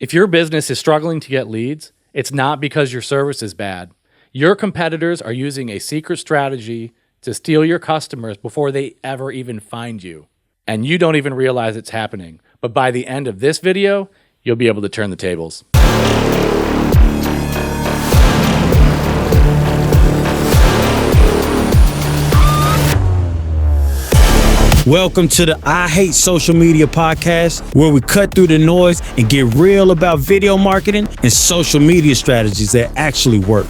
If your business is struggling to get leads, it's not because your service is bad. Your competitors are using a secret strategy to steal your customers before they ever even find you. And you don't even realize it's happening. But by the end of this video, you'll be able to turn the tables. Welcome to the I Hate Social Media podcast, where we cut through the noise and get real about video marketing and social media strategies that actually work.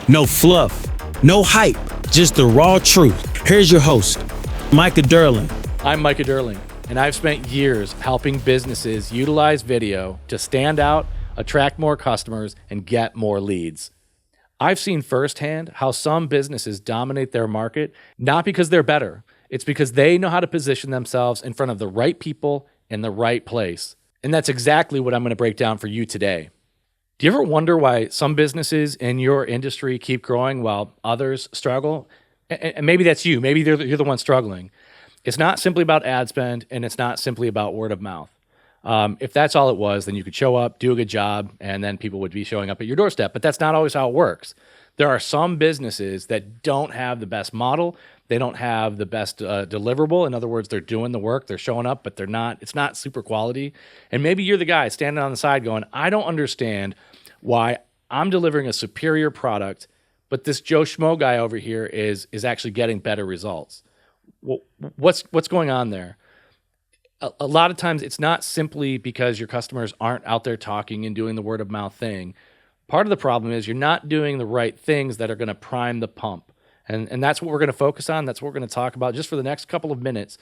No fluff, no hype, just the raw truth. Here's your host, Mike Adderley. I'm Mike Adderley, and I've spent years helping businesses utilize video to stand out, attract more customers, and get more leads. I've seen firsthand how some businesses dominate their market, not because they're better. It's because they know how to position themselves in front of the right people in the right place. And that's exactly what I'm going to break down for you today. Do you ever wonder why some businesses in your industry keep growing while others struggle? And maybe that's you. Maybe you're the one struggling. It's not simply about ad spend, and it's not simply about word of mouth. If that's all it was, then you could show up, do a good job, and then people would be showing up at your doorstep. But that's not always how it works. There are some businesses that don't have the best model. They don't have the best deliverable. In other words, they're doing the work, they're showing up, but it's not super quality. And maybe you're the guy standing on the side going, I don't understand why I'm delivering a superior product, but this Joe Schmo guy over here is actually getting better results. Well, what's going on there? A lot of times it's not simply because your customers aren't out there talking and doing the word of mouth thing. Part of the problem is you're not doing the right things that are going to prime the pump. And that's what we're going to focus on. That's what we're going to talk about just for the next couple of minutes.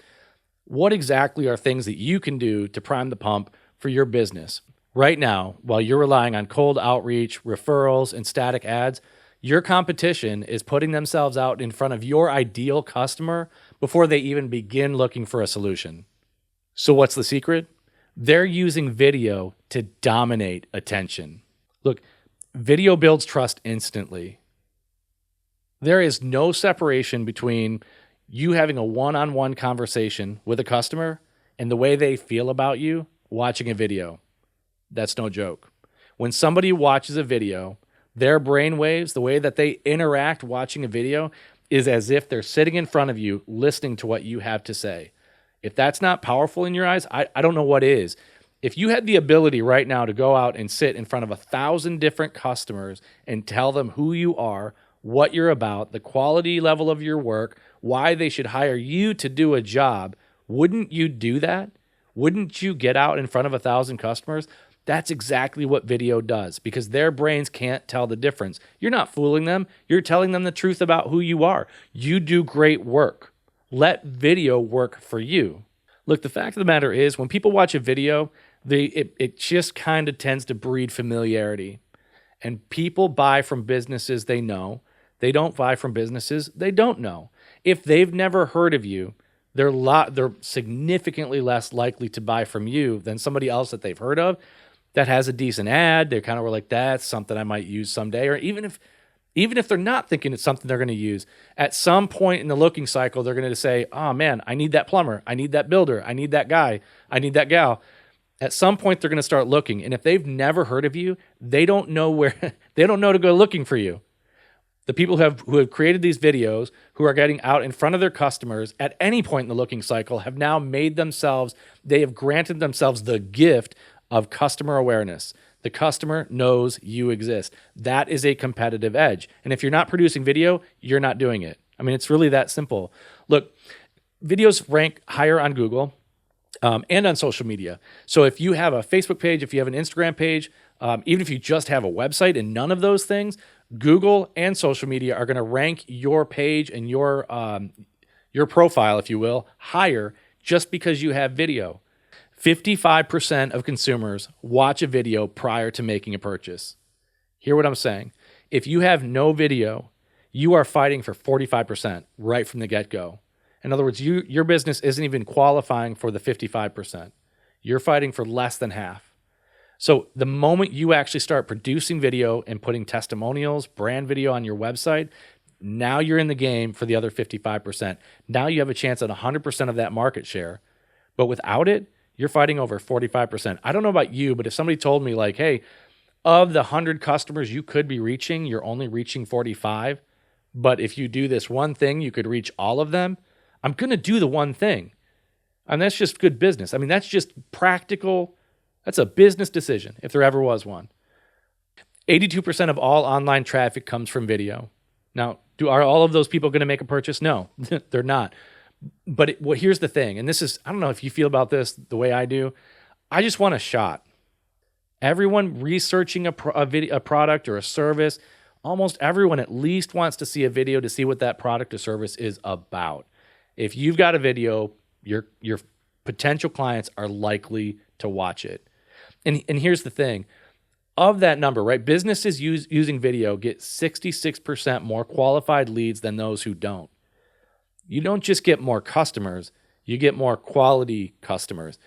What exactly are things that you can do to prime the pump for your business? Right now, while you're relying on cold outreach, referrals, and static ads, your competition is putting themselves out in front of your ideal customer before they even begin looking for a solution. So what's the secret? They're using video to dominate attention. Look, video builds trust instantly. There is no separation between you having a one-on-one conversation with a customer and the way they feel about you watching a video. That's no joke. When somebody watches a video, their brain waves, the way that they interact watching a video, is as if they're sitting in front of you listening to what you have to say. If that's not powerful in your eyes, I don't know what is. If you had the ability right now to go out and sit in front of 1,000 different customers and tell them who you are, what you're about, the quality level of your work, why they should hire you to do a job, wouldn't you do that? Wouldn't you get out in front of 1,000 customers? That's exactly what video does, because their brains can't tell the difference. You're not fooling them. You're telling them the truth about who you are. You do great work. Let video work for you. Look, the fact of the matter is, when people watch a video, it just kind of tends to breed familiarity. And people buy from businesses they know. They don't buy from businesses they don't know. If they've never heard of you, they're significantly less likely to buy from you than somebody else that they've heard of that has a decent ad. They kind of were like, that's something I might use someday. Or even if they're not thinking it's something they're going to use, at some point in the looking cycle, they're going to say, oh man, I need that plumber. I need that builder. I need that guy. I need that gal. At some point, they're going to start looking. And if they've never heard of you, they don't know they don't know to go looking for you. The people who have created these videos, who are getting out in front of their customers at any point in the looking cycle, have now they have granted themselves the gift of customer awareness. The customer knows you exist. That is a competitive edge. And if you're not producing video, you're not doing it. I mean, it's really that simple. Look, videos rank higher on Google and on social media. So if you have a Facebook page, if you have an Instagram page, even if you just have a website and none of those things, Google and social media are going to rank your page and your profile, if you will, higher just because you have video. 55% of consumers watch a video prior to making a purchase. Hear what I'm saying? If you have no video, you are fighting for 45% right from the get-go. In other words, your business isn't even qualifying for the 55%. You're fighting for less than half. So the moment you actually start producing video and putting testimonials, brand video on your website, now you're in the game for the other 55%. Now you have a chance at 100% of that market share. But without it, you're fighting over 45%. I don't know about you, but if somebody told me like, hey, of the 100 customers you could be reaching, you're only reaching 45. But if you do this one thing, you could reach all of them. I'm going to do the one thing. And that's just good business. I mean, that's just practical. That's a business decision, if there ever was one. 82% of all online traffic comes from video. Now, are all of those people going to make a purchase? No, they're not. But here's the thing, and this is, I don't know if you feel about this the way I do. I just want a shot. Everyone researching a product or a service, almost everyone at least wants to see a video to see what that product or service is about. If you've got a video, your potential clients are likely to watch it. And here's the thing. Of that number, right, businesses using video get 66% more qualified leads than those who don't. You don't just get more customers, you get more quality customers.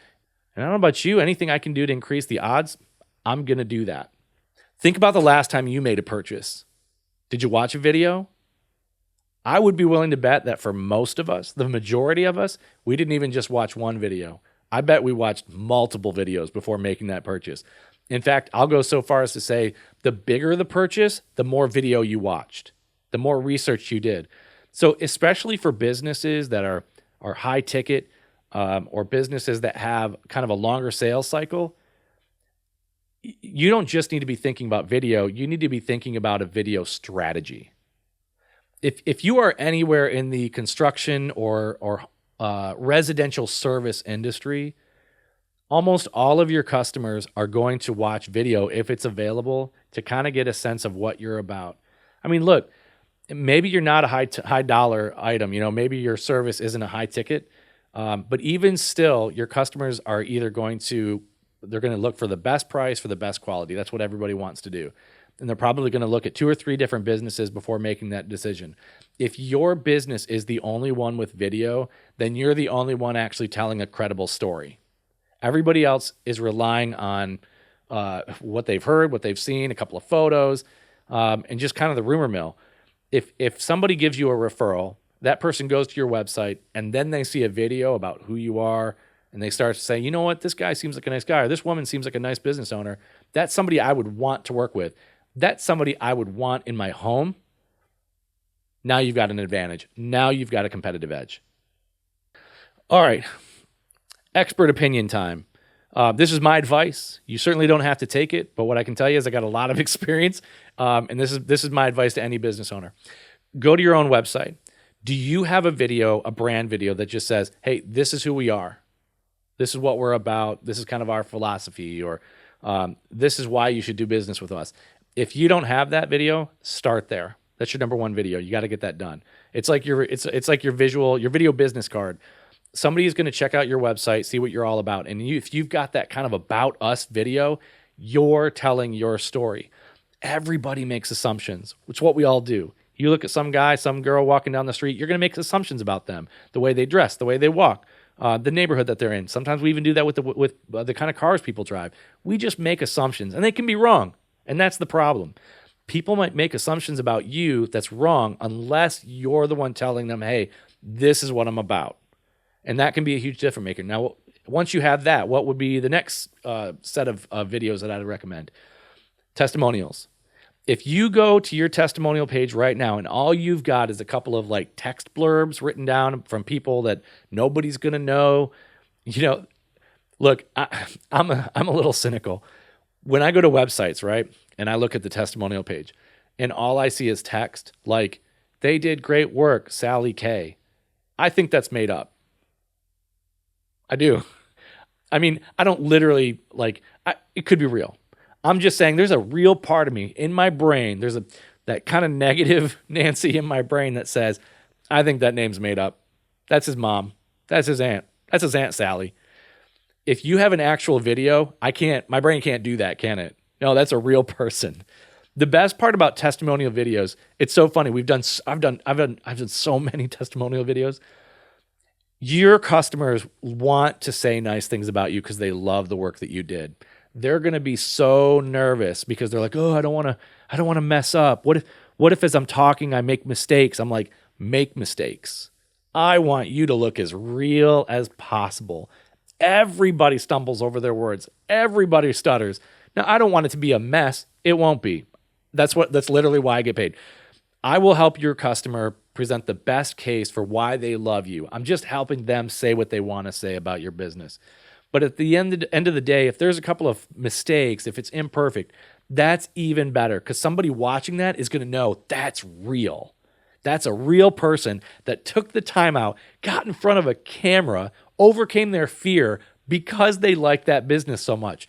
And I don't know about you, anything I can do to increase the odds, I'm going to do that. Think about the last time you made a purchase. Did you watch a video? I would be willing to bet that for most of us, the majority of us, we didn't even just watch one video. I bet we watched multiple videos before making that purchase. In fact, I'll go so far as to say the bigger the purchase, the more video you watched, the more research you did. So especially for businesses that are high ticket or businesses that have kind of a longer sales cycle, you don't just need to be thinking about video. You need to be thinking about a video strategy. If you are anywhere in the construction or residential service industry, almost all of your customers are going to watch video if it's available to kind of get a sense of what you're about. I mean, look, maybe you're not a high dollar item. Maybe your service isn't a high ticket, but even still, your customers are either they're going to look for the best price for the best quality. That's what everybody wants to do. And they're probably going to look at 2 or 3 different businesses before making that decision. If your business is the only one with video, then you're the only one actually telling a credible story. Everybody else is relying on what they've heard, what they've seen, a couple of photos, and just kind of the rumor mill. If somebody gives you a referral, that person goes to your website, and then they see a video about who you are, and they start to say, you know what, this guy seems like a nice guy, or this woman seems like a nice business owner. That's somebody I would want to work with. That's somebody I would want in my home. Now you've got an advantage. Now you've got a competitive edge. All right. Expert opinion time. This is my advice. You certainly don't have to take it, but what I can tell you is I got a lot of experience, and this is my advice to any business owner. Go to your own website. Do you have a video, a brand video that just says, hey, this is who we are. This is what we're about. This is kind of our philosophy, or this is why you should do business with us. If you don't have that video, start there. That's your number one video. You got to get that done. It's like your video business card. Somebody is going to check out your website, see what you're all about. And if you've got that kind of about us video, you're telling your story. Everybody makes assumptions, which is what we all do. You look at some guy, some girl walking down the street, you're going to make assumptions about them, the way they dress, the way they walk, the neighborhood that they're in. Sometimes we even do that with the kind of cars people drive. We just make assumptions, and they can be wrong. And that's the problem. People might make assumptions about you that's wrong unless you're the one telling them, hey, this is what I'm about. And that can be a huge difference maker. Now, once you have that, what would be the next set of videos that I'd recommend? Testimonials. If you go to your testimonial page right now and all you've got is a couple of like text blurbs written down from people that nobody's going to know, look, I'm a little cynical. When I go to websites, right, and I look at the testimonial page, and all I see is text like, they did great work, Sally K. I think that's made up. I do. I mean, I don't literally, it could be real. I'm just saying there's a real part of me in my brain. There's that kind of negative Nancy in my brain that says, I think that name's made up. That's his mom. That's his aunt. That's his Aunt Sally. If you have an actual video, my brain can't do that, can it? No, that's a real person. The best part about testimonial videos, it's so funny. I've done so many testimonial videos. Your customers want to say nice things about you because they love the work that you did. They're going to be so nervous because they're like, oh, I don't want to mess up. What if as I'm talking, I make mistakes? I'm like, make mistakes. I want you to look as real as possible. Everybody stumbles over their words. Everybody stutters. Now, I don't want it to be a mess. It won't be. That's literally why I get paid. I will help your customer present the best case for why they love you. I'm just helping them say what they want to say about your business. But at the end of the day, if there's a couple of mistakes, if it's imperfect, that's even better, because somebody watching that is going to know that's real. That's a real person that took the time out, got in front of a camera, overcame their fear because they like that business so much.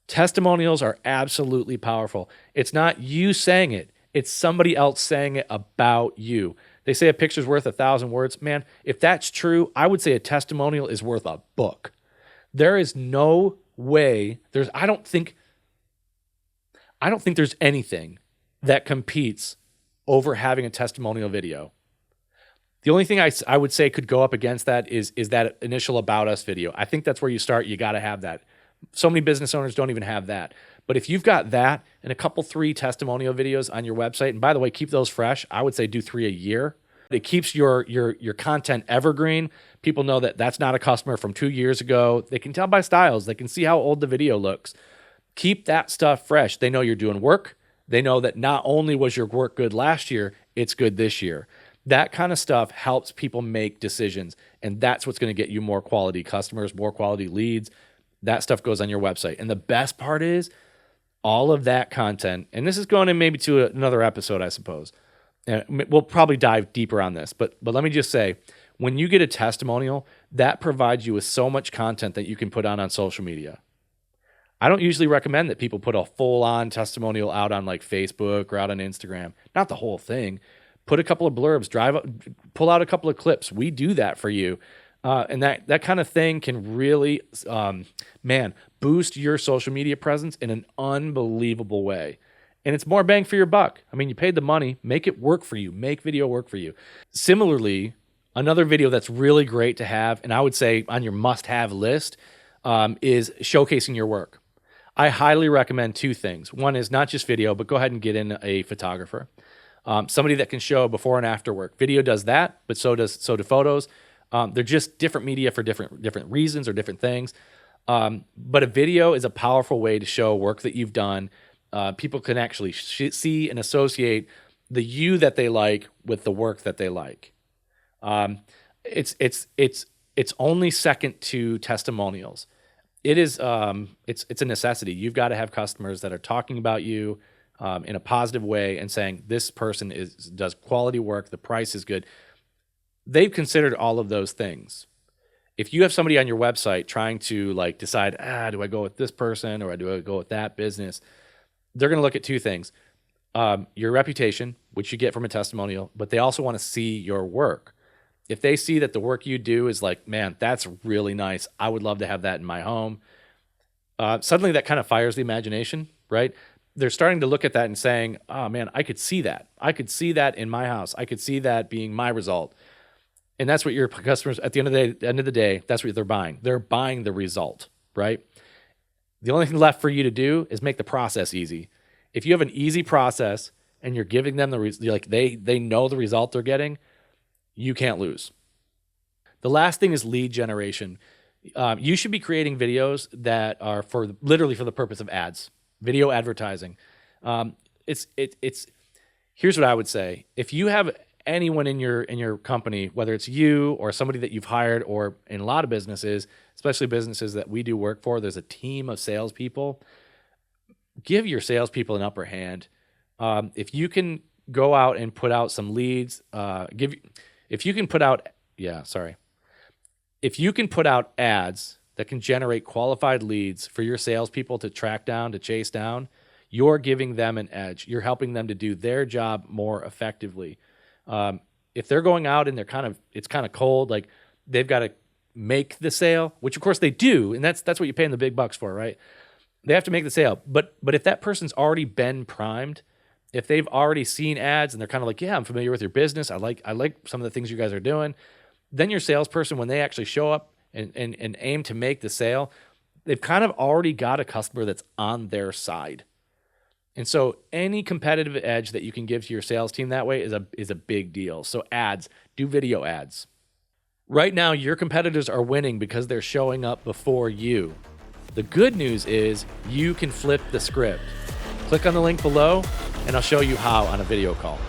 Testimonials are absolutely powerful. It's not you saying it. It's somebody else saying it about you. They say a picture's worth 1,000 words. Man, if that's true, I would say a testimonial is worth a book. There is no way, I don't think there's anything that competes over having a testimonial video. The only thing I would say could go up against that is that initial About Us video. I think that's where you start. You got to have that. So many business owners don't even have that. But if you've got that and a couple, 3 testimonial videos on your website, and by the way, keep those fresh. I would say do 3 a year. It keeps your content evergreen. People know that that's not a customer from 2 years ago. They can tell by styles. They can see how old the video looks. Keep that stuff fresh. They know you're doing work. They know that not only was your work good last year, it's good this year. That kind of stuff helps people make decisions, and that's what's going to get you more quality customers, more quality leads. That stuff goes on your website. And the best part is all of that content, and this is going in maybe to another episode, I suppose. And we'll probably dive deeper on this, but let me just say, when you get a testimonial, that provides you with so much content that you can put on social media. I don't usually recommend that people put a full-on testimonial out on like Facebook or out on Instagram. Not the whole thing. Put a couple of blurbs, pull out a couple of clips. We do that for you. And that kind of thing can really, boost your social media presence in an unbelievable way. And it's more bang for your buck. I mean, you paid the money, make it work for you. Make video work for you. Similarly, another video that's really great to have, and I would say on your must-have list, is showcasing your work. I highly recommend 2 things. One is not just video, but go ahead and get in a photographer. Somebody that can show before and after work. Video does that, but so do photos. They're just different media for different reasons or different things. But a video is a powerful way to show work that you've done. People can actually see and associate the you that they like with the work that they like. It's only second to testimonials. It is it's a necessity. You've got to have customers that are talking about you in a positive way and saying this person does quality work, the price is good. They've considered all of those things. If you have somebody on your website trying to like decide, do I go with this person or do I go with that business? They're going to look at 2 things. Your reputation, which you get from a testimonial, but they also want to see your work. If they see that the work you do is like, man, that's really nice. I would love to have that in my home. Suddenly that kind of fires the imagination, right? They're starting to look at that and saying, oh man, I could see that. I could see that in my house. I could see that being my result. And that's what your customers, at the end of the day, that's what they're buying. They're buying the result, right? The only thing left for you to do is make the process easy. If you have an easy process and you're giving them they know the result they're getting, you can't lose. The last thing is lead generation. You should be creating videos that are literally for the purpose of ads, video advertising. Here's what I would say. If you have anyone in your company, whether it's you or somebody that you've hired, or in a lot of businesses, especially businesses that we do work for, there's a team of salespeople. Give your salespeople an upper hand. If you can go out and put out some leads, if you can put out ads that can generate qualified leads for your salespeople to track down, to chase down, you're giving them an edge. You're helping them to do their job more effectively. If they're going out and it's kind of cold, like they've got to make the sale, which of course they do, and that's what you're paying the big bucks for, right? They have to make the sale. But if that person's already been primed, if they've already seen ads and they're kind of like, yeah, I'm familiar with your business, I like some of the things you guys are doing, then your salesperson, when they actually show up and aim to make the sale, they've kind of already got a customer that's on their side. And so any competitive edge that you can give to your sales team that way is a big deal. So ads, do video ads. Right now, your competitors are winning because they're showing up before you. The good news is you can flip the script. Click on the link below, and I'll show you how on a video call.